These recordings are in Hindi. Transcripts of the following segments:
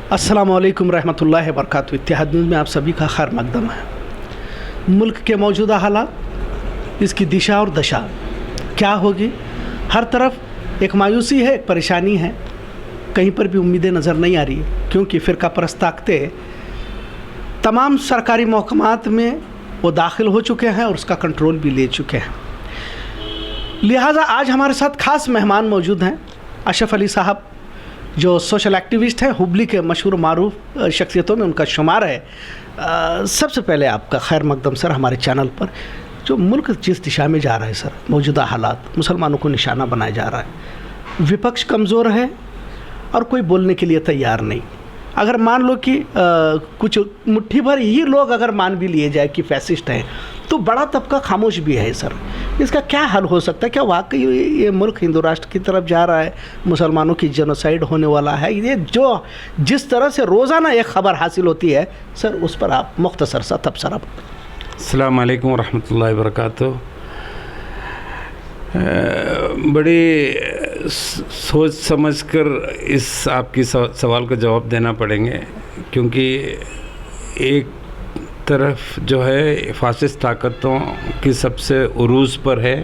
अस्सलाम वालेकुम रहमतुल्लाहि व बरकातहू। इत्तेहाद न्यूज़ में आप सभी का खैर मकदम है। मुल्क के मौजूदा हालात, इसकी दिशा और दशा क्या होगी, हर तरफ एक मायूसी है, एक परेशानी है, कहीं पर भी उम्मीदें नज़र नहीं आ रही क्योंकि फ़िरका परस्त ताकतें तमाम सरकारी महकमात में वो दाखिल हो चुके हैं और उसका कंट्रोल भी ले चुके हैं। लिहाजा आज हमारे साथ ख़ास मेहमान मौजूद हैं। अशरफ अली साहब जो सोशल एक्टिविस्ट हैं, हुबली के मशहूर मारूफ शख्सियतों में उनका शुमार है। सबसे पहले आपका खैर मकदम सर हमारे चैनल पर। जो मुल्क जिस दिशा में जा रहा है सर, मौजूदा हालात मुसलमानों को निशाना बनाया जा रहा है, विपक्ष कमज़ोर है और कोई बोलने के लिए तैयार नहीं। अगर मान लो कि कुछ मुट्ठी भर ही लोग अगर मान भी लिए जाए कि फैसिस्ट हैं, तो बड़ा तबका खामोश भी है सर। इसका क्या हल हो सकता है? क्या वाकई ये मुल्क हिंदू राष्ट्र की तरफ जा रहा है, मुसलमानों की जेनोसाइड होने वाला है? ये जो जिस तरह से रोज़ाना एक ख़बर हासिल होती है सर, उस पर आप मुख्तसर सा तबसरा। अस्सलाम वालेकुम रहमतुल्लाहि व बरकातहू। बड़ी सोच समझकर इस आपकी सवाल का जवाब देना पड़ेंगे, क्योंकि एक तरफ जो है फासिस्ट ताकतों की सबसे उरूज़ पर है,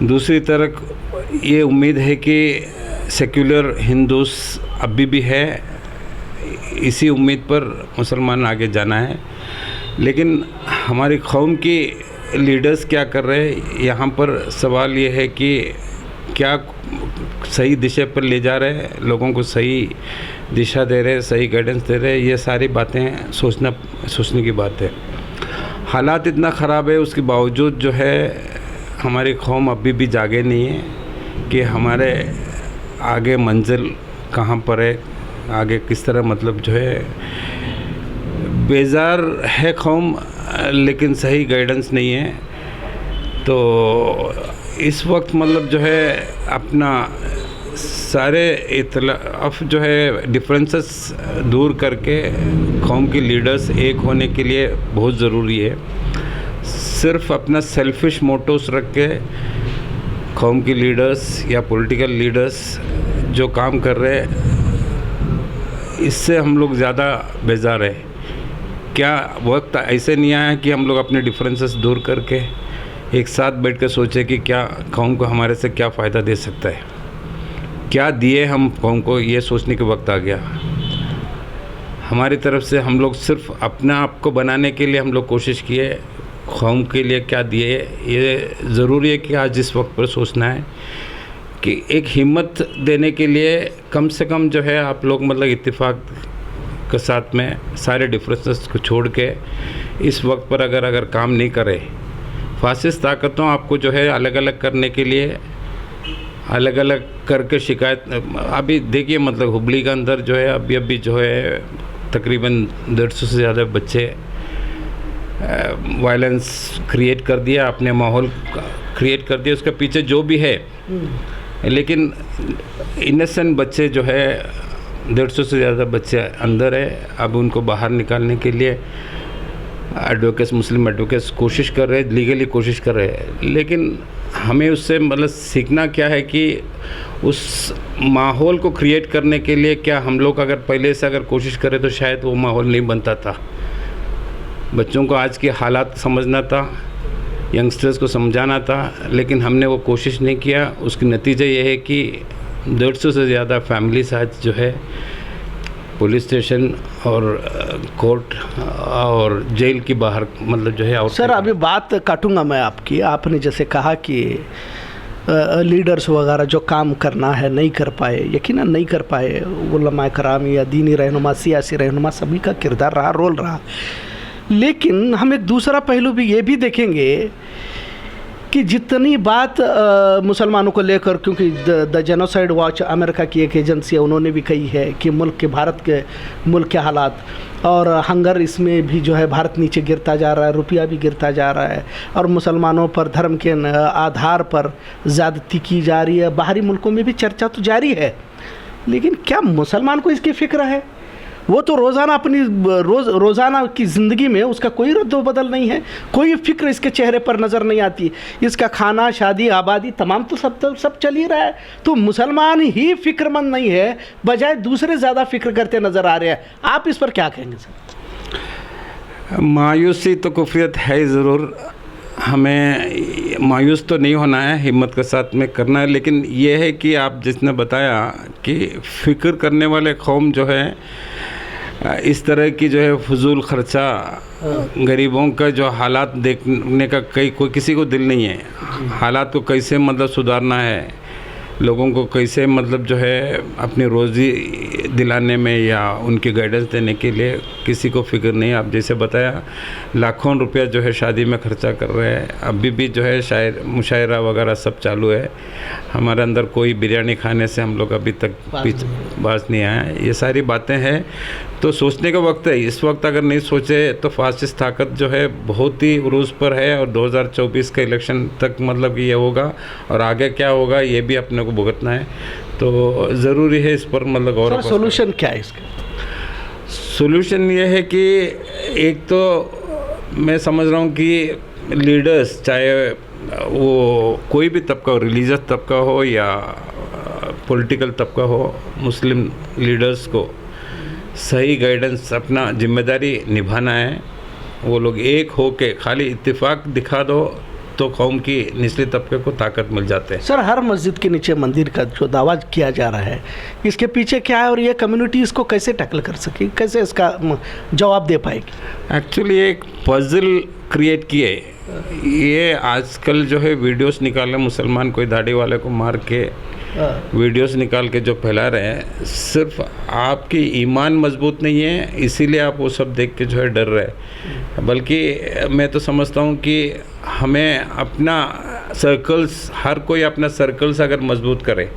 दूसरी तरफ ये उम्मीद है कि सेक्युलर हिंदूस अभी भी है। इसी उम्मीद पर मुसलमान आगे जाना है। लेकिन हमारी कौम की लीडर्स क्या कर रहे हैं, यहाँ पर सवाल ये है कि क्या सही दिशा पर ले जा रहे हैं, लोगों को सही दिशा दे रहे हैं, सही गाइडेंस दे रहे हैं। ये सारी बातें सोचने की बात है। हालात इतना ख़राब है, उसके बावजूद जो है हमारी कौम अभी भी जागे नहीं है कि हमारे आगे मंजिल कहाँ पर है, आगे किस तरह मतलब जो है बेजार है कौम, लेकिन सही गाइडेंस नहीं है। तो इस वक्त मतलब जो है अपना सारे इख्तिलाफ जो है डिफरेंसेस दूर करके कौम के लीडर्स एक होने के लिए बहुत ज़रूरी है। सिर्फ अपना सेल्फिश मोटिव्स रख के कौम के लीडर्स या पॉलिटिकल लीडर्स जो काम कर रहे हैं, इससे हम लोग ज़्यादा बेजार है। क्या वक्त ऐसे नहीं आया कि हम लोग अपने डिफरेंसेस दूर करके एक साथ बैठ कर सोचें कि क्या कौम को हमारे से क्या फ़ायदा दे सकता है, क्या दिए हम कौम को, ये सोचने के वक्त आ गया। हमारी तरफ से हम लोग सिर्फ अपने आप को बनाने के लिए हम लोग कोशिश किए, कौम के लिए क्या दिए। ये ज़रूरी है कि आज इस वक्त पर सोचना है कि एक हिम्मत देने के लिए कम से कम जो है आप लोग मतलब इत्तेफाक के साथ में सारे डिफरेंसेस को छोड़ के इस वक्त पर अगर काम नहीं करे, फासिस्ट ताकतों आपको जो है अलग अलग करने के लिए अलग अलग करके शिकायत। अभी देखिए मतलब हुबली के अंदर जो है अभी जो है तकरीबन 150 से ज़्यादा बच्चे वायलेंस क्रिएट कर दिया, अपने माहौल क्रिएट कर दिया, उसके पीछे जो भी है। लेकिन इनोसेंट बच्चे जो है 150 से ज़्यादा बच्चे अंदर है। अब उनको बाहर निकालने के लिए एडवोकेट्स, मुस्लिम एडवोकेट्स कोशिश कर रहे हैं, लीगली कोशिश कर रहे हैं। लेकिन हमें उससे मतलब सीखना क्या है कि उस माहौल को क्रिएट करने के लिए क्या हम लोग अगर पहले से अगर कोशिश करें तो शायद वो माहौल नहीं बनता था। बच्चों को आज के हालात समझना था, यंगस्टर्स को समझाना था, लेकिन हमने वो कोशिश नहीं किया। उसके नतीजे ये है कि 150 से ज़्यादा फैमिलीज आज जो है पुलिस स्टेशन और कोर्ट और जेल के बाहर मतलब जो है। सर अभी बात काटूंगा मैं आपकी। आपने जैसे कहा कि लीडर्स वगैरह जो काम करना है नहीं कर पाए, यकीनन नहीं कर पाए। उलमाए कराम या दीनी रहनुमा, सियासी रहनुमा, सभी का किरदार रहा, रोल रहा। लेकिन हम एक दूसरा पहलू भी ये भी देखेंगे कि जितनी बात मुसलमानों को लेकर, क्योंकि द जेनोसाइड वॉच अमेरिका की एक एजेंसी है, उन्होंने भी कही है कि भारत के मुल्क के हालात और हंगर, इसमें भी जो है भारत नीचे गिरता जा रहा है, रुपया भी गिरता जा रहा है और मुसलमानों पर धर्म के आधार पर ज़्यादती की जा रही है। बाहरी मुल्कों में भी चर्चा तो जारी है, लेकिन क्या मुसलमान को इसकी फ़िक्र है? वो तो रोज़ाना अपनी रोज़ाना की ज़िंदगी में उसका कोई रद्द-बदल नहीं है, कोई फिक्र इसके चेहरे पर नज़र नहीं आती। इसका खाना, शादी, आबादी तमाम तो सब चल ही रहा है। तो मुसलमान ही फिक्रमंद नहीं है, बजाय दूसरे ज़्यादा फिक्र करते नज़र आ रहे हैं। आप इस पर क्या कहेंगे सर? मायूसी तो कुफरियत है ज़रूर, हमें मायूस तो नहीं होना है, हिम्मत के साथ में करना है। लेकिन ये है कि आप जिसने बताया कि फ़िक्र करने वाले कौम जो है इस तरह की जो है फजूल ख़र्चा, गरीबों का जो हालात देखने का कोई किसी को दिल नहीं है। हालात को कैसे मतलब सुधारना है, लोगों को कैसे मतलब जो है अपनी रोज़ी दिलाने में या उनकी गाइडेंस देने के लिए किसी को फ़िक्र नहीं। आप जैसे बताया लाखों रुपया जो है शादी में खर्चा कर रहे हैं, अभी भी जो है शायर मुशायरा वगैरह सब चालू है। हमारे अंदर कोई बिरयानी खाने से हम लोग अभी तक बाज नहीं आया। ये सारी बातें हैं तो सोचने का वक्त है। इस वक्त अगर नहीं सोचे तो फासिस्ट ताकत जो है बहुत ही उरूज पर है और 2024 का इलेक्शन तक मतलब ये होगा और आगे क्या होगा ये भी अपने को भुगतना है। तो ज़रूरी है इस पर मतलब गौर। सोल्यूशन क्या है इसका? सोल्यूशन ये है कि एक तो मैं समझ रहा हूँ कि लीडर्स, चाहे वो कोई भी तबका हो, रिलीजियस तबका हो या पॉलिटिकल तबका हो, मुस्लिम लीडर्स को सही गाइडेंस, अपना जिम्मेदारी निभाना है। वो लोग एक हो के खाली इत्तेफाक दिखा दो तो कौम की निचले तबके को ताकत मिल जाते हैं। सर, हर मस्जिद के नीचे मंदिर का जो दावा किया जा रहा है, इसके पीछे क्या है और ये कम्युनिटी इसको कैसे टैकल कर सके, कैसे इसका जवाब दे पाएगी? एक्चुअली एक पजल क्रिएट किए। ये आजकल जो है वीडियोस निकाले, मुसलमान कोई दाढ़ी वाले को मार के वीडियोस निकाल के जो फैला रहे हैं, सिर्फ आपकी ईमान मजबूत नहीं है इसीलिए आप वो सब देख के जो है डर रहे हैं। बल्कि मैं तो समझता हूँ कि हमें अपना सर्कल्स, हर कोई अपना सर्कल्स अगर मजबूत करे,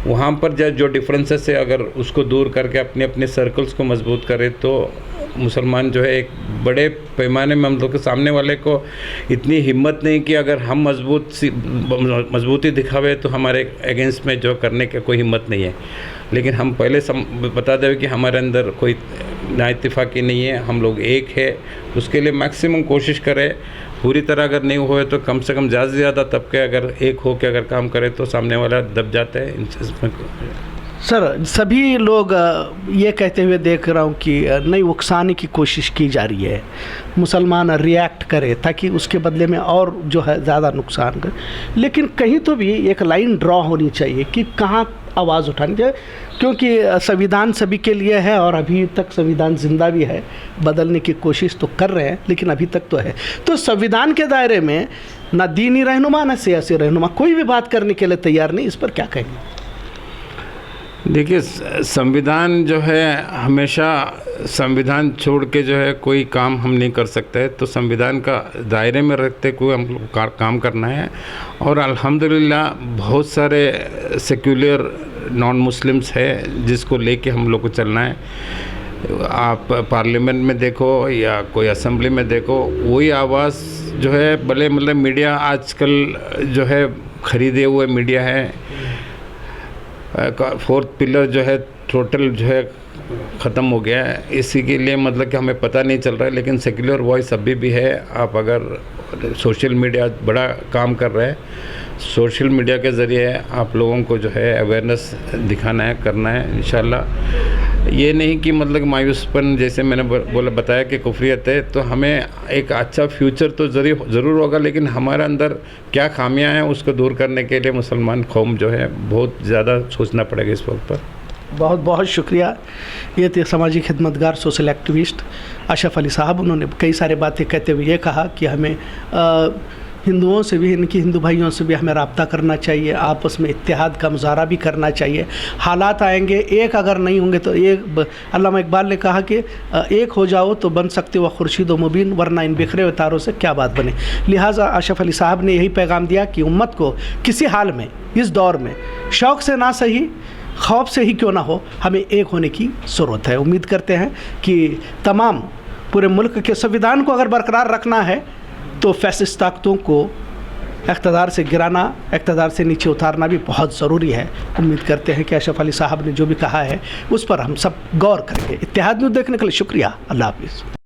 वहाँ पर जो डिफरेंसेस है अगर उसको दूर करके अपने अपने सर्कल्स को मजबूत करे तो मुसलमान जो है एक बड़े पैमाने में, हम लोग के सामने वाले को इतनी हिम्मत नहीं कि अगर हम मजबूती दिखावे तो हमारे अगेंस्ट में जो करने का कोई हिम्मत नहीं है। लेकिन हम पहले बता दें कि हमारे अंदर कोई नाइत्तेफाकी नहीं है, हम लोग एक है। उसके लिए मैक्सिमम कोशिश करें। पूरी तरह अगर नहीं हुए तो कम से कम ज़्यादा से ज़्यादा तबके अगर एक हो के अगर काम करे तो सामने वाला दब जाता है। इसमें सर, सभी लोग ये कहते हुए देख रहा हूँ कि नई उकसाने की कोशिश की जा रही है, मुसलमान रिएक्ट करे ताकि उसके बदले में और जो है ज़्यादा नुकसान करे। लेकिन कहीं तो भी एक लाइन ड्रॉ होनी चाहिए कि कहाँ आवाज़ उठानी चाहिए, क्योंकि संविधान सभी के लिए है और अभी तक संविधान जिंदा भी है। बदलने की कोशिश तो कर रहे हैं लेकिन अभी तक तो है। तो संविधान के दायरे में ना दीनी रहनुमा ना सियासी रहनुमा कोई भी बात करने के लिए तैयार नहीं। इस पर क्या कहेंगे? देखिए, संविधान जो है हमेशा संविधान छोड़ के जो है कोई काम हम नहीं कर सकते। तो संविधान का दायरे में रखते हुए हम लोग काम करना है। और अल्हम्दुलिल्लाह बहुत सारे सेक्युलर नॉन मुस्लिम्स है जिसको लेके हम लोग को चलना है। आप पार्लियामेंट में देखो या कोई असेंबली में देखो, वही आवाज़ जो है, भले मतलब मीडिया आजकल जो है ख़रीदे हुए मीडिया है, फोर्थ पिलर जो है टोटल जो है ख़त्म हो गया है। इसी के लिए मतलब कि हमें पता नहीं चल रहा है, लेकिन सेक्युलर वॉइस अभी भी है। आप अगर सोशल मीडिया बड़ा काम कर रहा है, सोशल मीडिया के ज़रिए आप लोगों को जो है अवेयरनेस दिखाना है, करना है इंशाल्लाह। ये नहीं कि मतलब मायूसपन, जैसे मैंने बताया कि कुफरियत है, तो हमें एक अच्छा फ्यूचर तो ज़रूर होगा, लेकिन हमारे अंदर क्या खामियां हैं उसको दूर करने के लिए मुसलमान कौम जो है बहुत ज़्यादा सोचना पड़ेगा इस वक्त पर। बहुत बहुत शुक्रिया। ये थे सामाजिक खिदमतगार, सोशल एक्टिविस्ट अशरफ अली साहब। उन्होंने कई सारे बातें कहते हुए ये कहा कि हमें हिंदुओं से भी, इनकी हिंदू भाइयों से भी हमें रब्ता करना चाहिए, आपस में इत्तेहाद का मुजाहरा भी करना चाहिए। हालात आएंगे, एक अगर नहीं होंगे तो एक, अल्लामा इकबाल ने कहा कि एक हो जाओ तो बन सकते हो खुर्शीद व मुबीन, वरना इन बिखरे हुए तारों से क्या बात बने। लिहाजा अशरफ अली साहब ने यही पैगाम दिया कि उम्मत को किसी हाल में, इस दौर में शौक़ से ना सही, खौफ से ही क्यों ना हो, हमें एक होने की ज़रूरत है। उम्मीद करते हैं कि तमाम पूरे मुल्क के संविधान को अगर बरकरार रखना है तो फैसिस्ट ताकतों को इक़्तिदार से गिराना, इक़्तिदार से नीचे उतारना भी बहुत ज़रूरी है। उम्मीद करते हैं कि अशरफ अली साहब ने जो भी कहा है उस पर हम सब गौर करेंगे। इत्तेहाद न्यूज़ देखने के लिए शुक्रिया। अल्लाह हाफ़िज़।